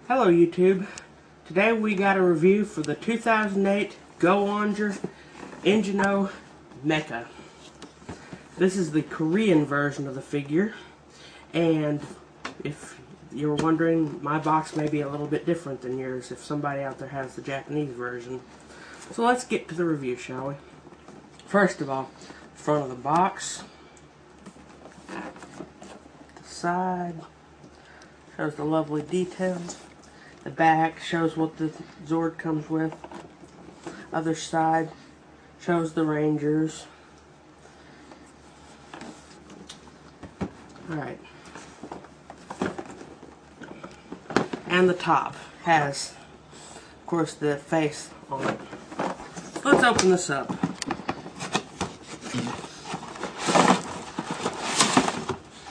Hello YouTube. Today we got a review for the 2008 Onger Engine Oh Mecha. This is the Korean version of the figure, and if you're wondering, my box may be a little bit different than yours if somebody out there has the Japanese version. So let's get to the review, shall we? First of all, front of the box, the side shows the lovely details. The back shows what the Zord comes with. Other side shows the Rangers. Alright. And the top has, of course, the face on it. Let's open this up.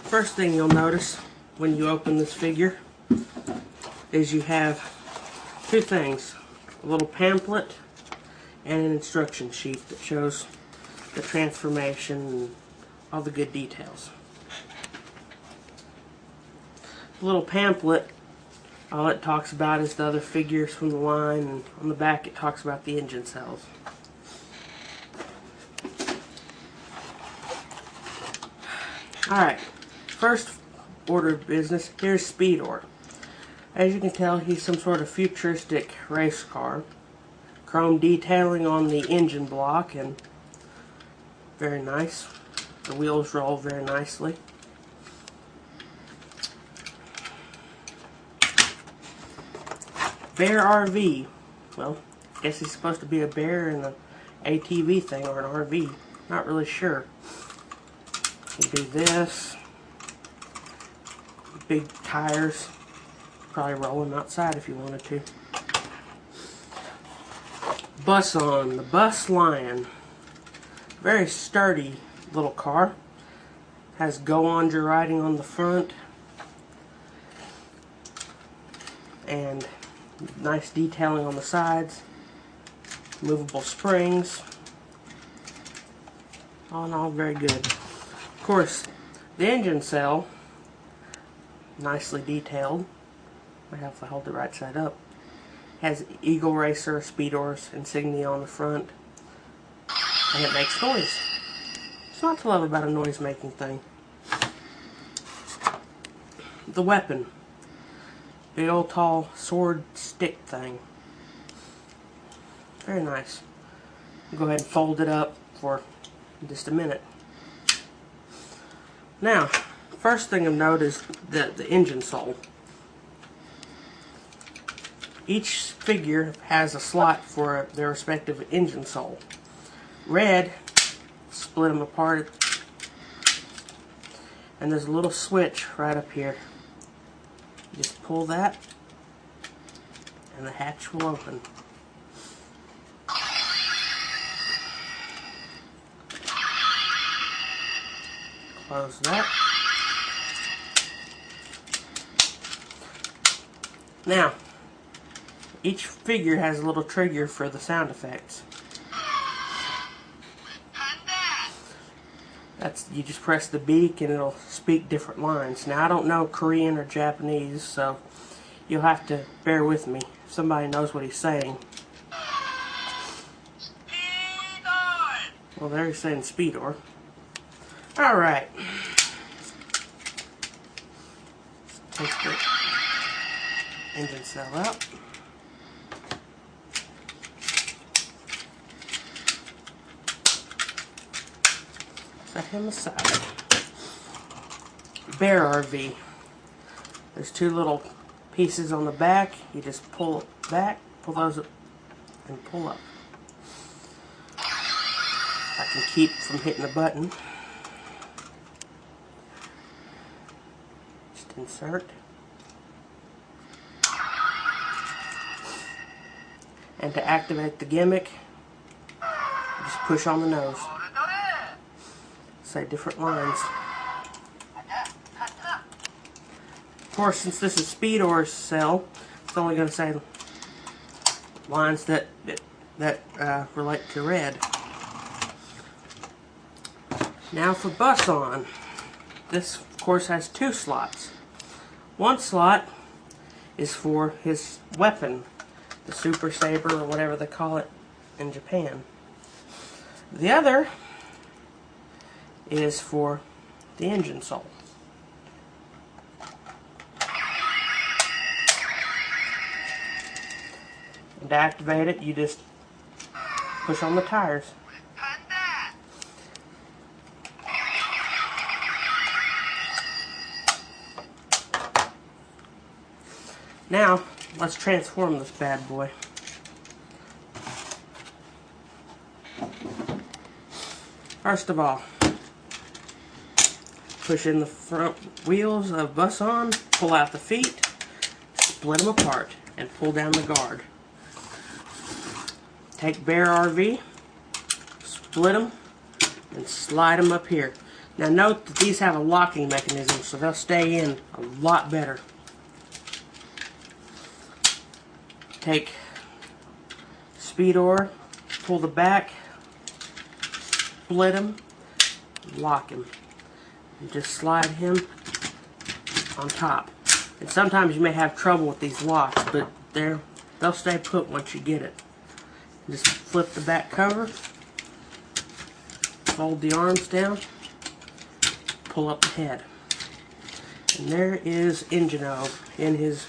First thing you'll notice when you open this figure is you have two things: a little pamphlet and an instruction sheet that shows the transformation and all the good details. The little pamphlet, all it talks about is the other figures from the line, and on the back it talks about the engine cells. Alright, first order of business, here's Speedor. As you can tell, he's some sort of futuristic race car. Chrome detailing on the engine block, and very nice. The wheels roll very nicely. Bear RV. Well, I guess he's supposed to be a bear in an ATV thing or an RV. Not really sure. You do this. Big tires. Probably rolling outside if you wanted to. Bus on, the Bus Lion. Very sturdy little car. Has Onger writing on the front. And nice detailing on the sides. Movable springs. All in all, very good. Of course, the engine cell, nicely detailed. I have to hold it right side up. Has Eagle Racer Speedor's insignia on the front, and it makes noise. It's not to love about a noise-making thing. The weapon, big old tall sword stick thing. Very nice. I'll go ahead and fold it up for just a minute. Now, first thing of note is the engine sole. Each figure has a slot for their respective engine sole. Red, split them apart, and there's a little switch right up here. You just pull that, and the hatch will open. Close that. Now, each figure has a little trigger for the sound effects. You just press the beak and it'll speak different lines. Now, I don't know Korean or Japanese, so you'll have to bear with me if somebody knows what he's saying. Well, there he's saying Speedor. Alright. Take the engine cell out. Set him aside. Bear RV. There's two little pieces on the back. You just pull it back, pull those up, and pull up. I can keep from hitting the button. Just insert. And to activate the gimmick, you just push on the nose. Say different lines. Of course, since this is Speedor's cell, it's only going to say lines that relate to red. Now for Bus On. This, of course, has two slots. One slot is for his weapon, the Super Saber or whatever they call it in Japan. The other is for the engine sole. And to activate it, you just push on the tires. Now, let's transform this bad boy. First of all, push in the front wheels of bus on, pull out the feet, split them apart, and pull down the guard. Take Bear RV, split them, and slide them up here. Now note that these have a locking mechanism, so they'll stay in a lot better. Take Speedor, pull the back, split him, lock him, and just slide him on top. And sometimes you may have trouble with these locks, but they'll stay put once you get it. Just flip the back cover, fold the arms down, pull up the head. And there is Engine Oh in his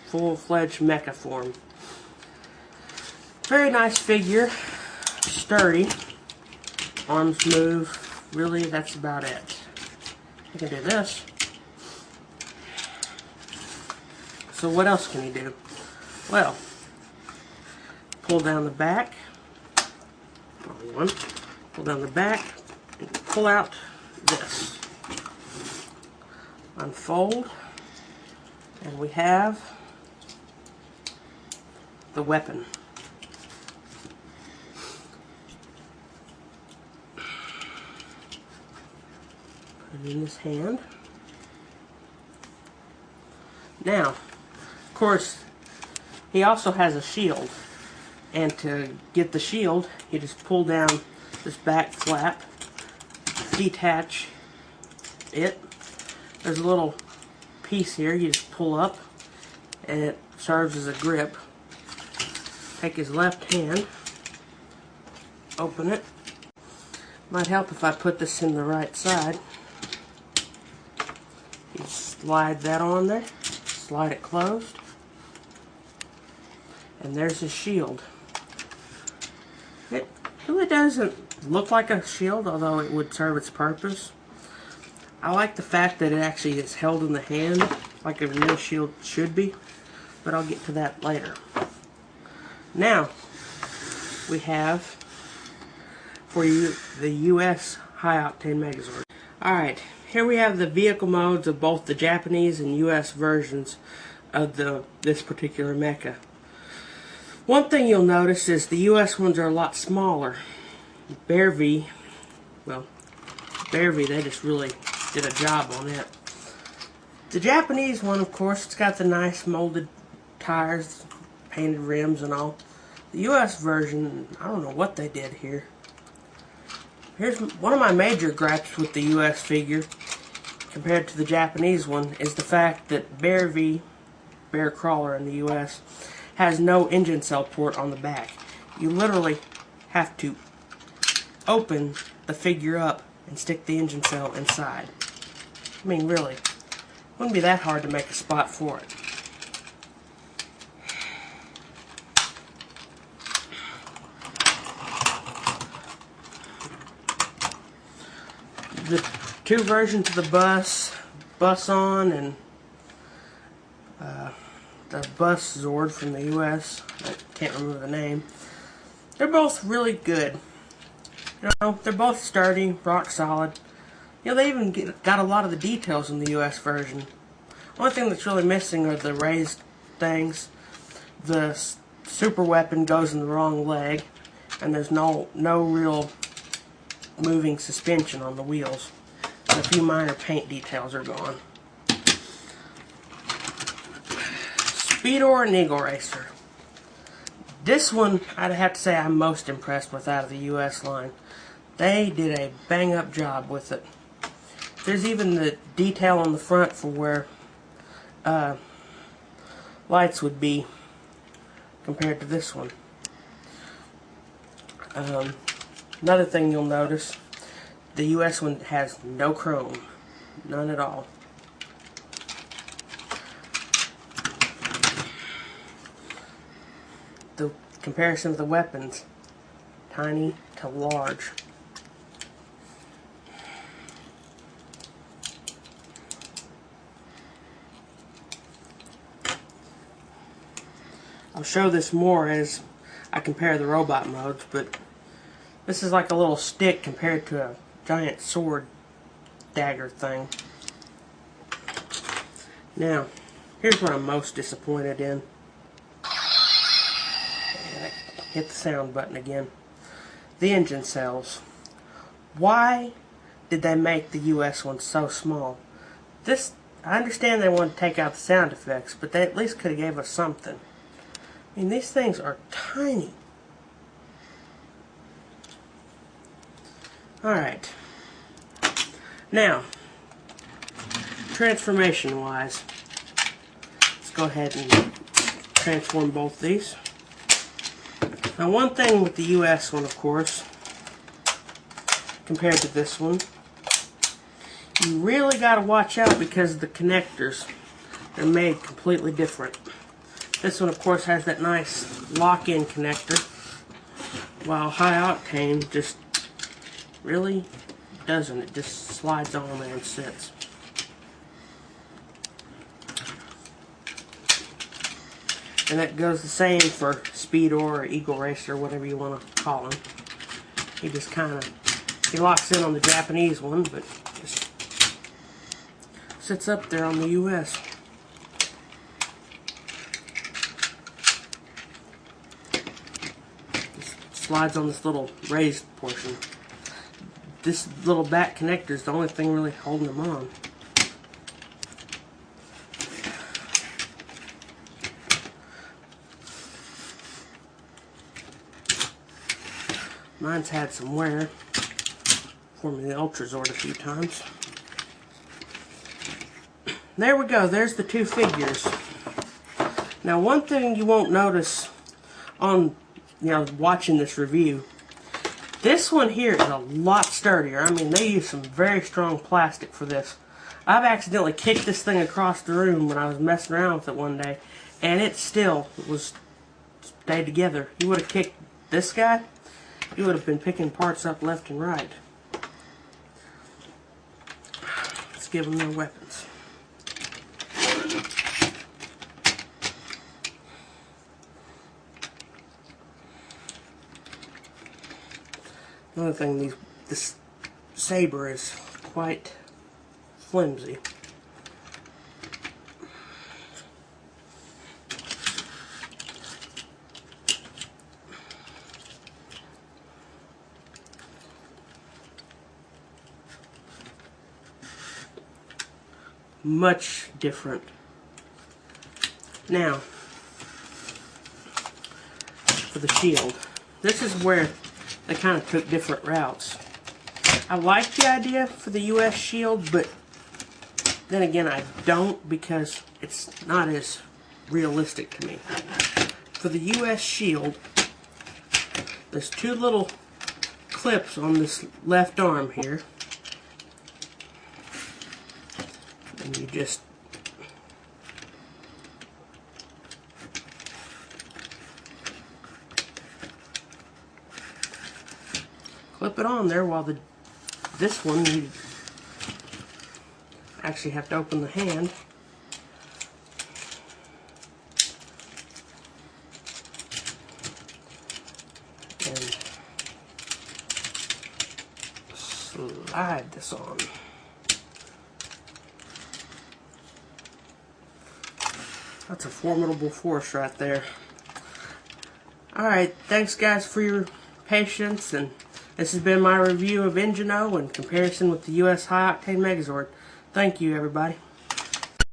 full-fledged mecha form. Very nice figure, sturdy, arms move, really that's about it. You can do this. So what else can he do? Well, pull down the back, pull down the back, and pull out this. Unfold, and we have the weapon. Put it in his hand. Now, of course, he also has a shield. And to get the shield, you just pull down this back flap, detach it. There's a little piece here you just pull up, and it serves as a grip. Take his left hand, open it. Might help if I put this in the right side. You slide that on there, slide it closed, and there's his shield. It really doesn't look like a shield, although it would serve its purpose. I like the fact that it actually is held in the hand like a real shield should be, but I'll get to that later. Now, we have for you the US high-octane Megazord. Alright, here we have the vehicle modes of both the Japanese and US versions of this particular mecha. One thing you'll notice is the US ones are a lot smaller. Bear V, they just really did a job on it. The Japanese one, of course, it's got the nice molded tires, painted rims and all. The US version, I don't know what they did here. Here's one of my major gripes with the US figure compared to the Japanese one is the fact that Bear V, Bear Crawler in the US, has no engine cell port on the back. You literally have to open the figure up and stick the engine cell inside. I mean, really, it wouldn't be that hard to make a spot for it. The two versions of the bus on and the bus Zord from the US, I can't remember the name, they're both really good. You know, they're both sturdy, rock solid. You know, they even got a lot of the details in the US version. Only thing that's really missing are the raised things. The super weapon goes in the wrong leg, and there's no real moving suspension on the wheels. And a few minor paint details are gone. Speedor and Eagle Racer. This one, I'd have to say I'm most impressed with out of the US line. They did a bang-up job with it. There's even the detail on the front for where lights would be compared to this one. Another thing you'll notice, the US one has no chrome. None at all. The comparison of the weapons, tiny to large. I'll show this more as I compare the robot modes, but this is like a little stick compared to a giant sword dagger thing. Now, here's what I'm most disappointed in. And I hit the sound button again. The engine cells. Why did they make the US one so small? I understand they wanted to take out the sound effects, but they at least could have gave us something. I mean, these things are tiny. Alright. Now, transformation wise, let's go ahead and transform both these. Now, one thing with the US one, of course, compared to this one, you really got to watch out because the connectors are made completely different. This one, of course, has that nice lock-in connector, while High Octane just really doesn't. It just slides on there and sits. And that goes the same for Speed or Eagle Racer, whatever you want to call him. He just kind of, he locks in on the Japanese one, but just sits up there on the US. Slides on this little raised portion. This little back connector is the only thing really holding them on. Mine's had some wear. Forming the Ultrazord a few times. There we go. There's the two figures. Now, one thing you won't notice on watching this review, this one here is a lot sturdier. I mean, they use some very strong plastic for this. I've accidentally kicked this thing across the room when I was messing around with it one day, and it still stayed together. You would have kicked this guy, you would have been picking parts up left and right. Let's give them their weapons. Another thing, this saber is quite flimsy. Much different. Now, for the shield, this is where they kind of took different routes. I like the idea for the US shield, but then again I don't, because it's not as realistic to me. For the US shield, there's two little clips on this left arm here. And you just clip it on there, while this one you actually have to open the hand. And slide this on. That's a formidable force right there. Alright, thanks guys for your patience, and this has been my review of Engine Oh in comparison with the US High Octane Megazord. Thank you, everybody.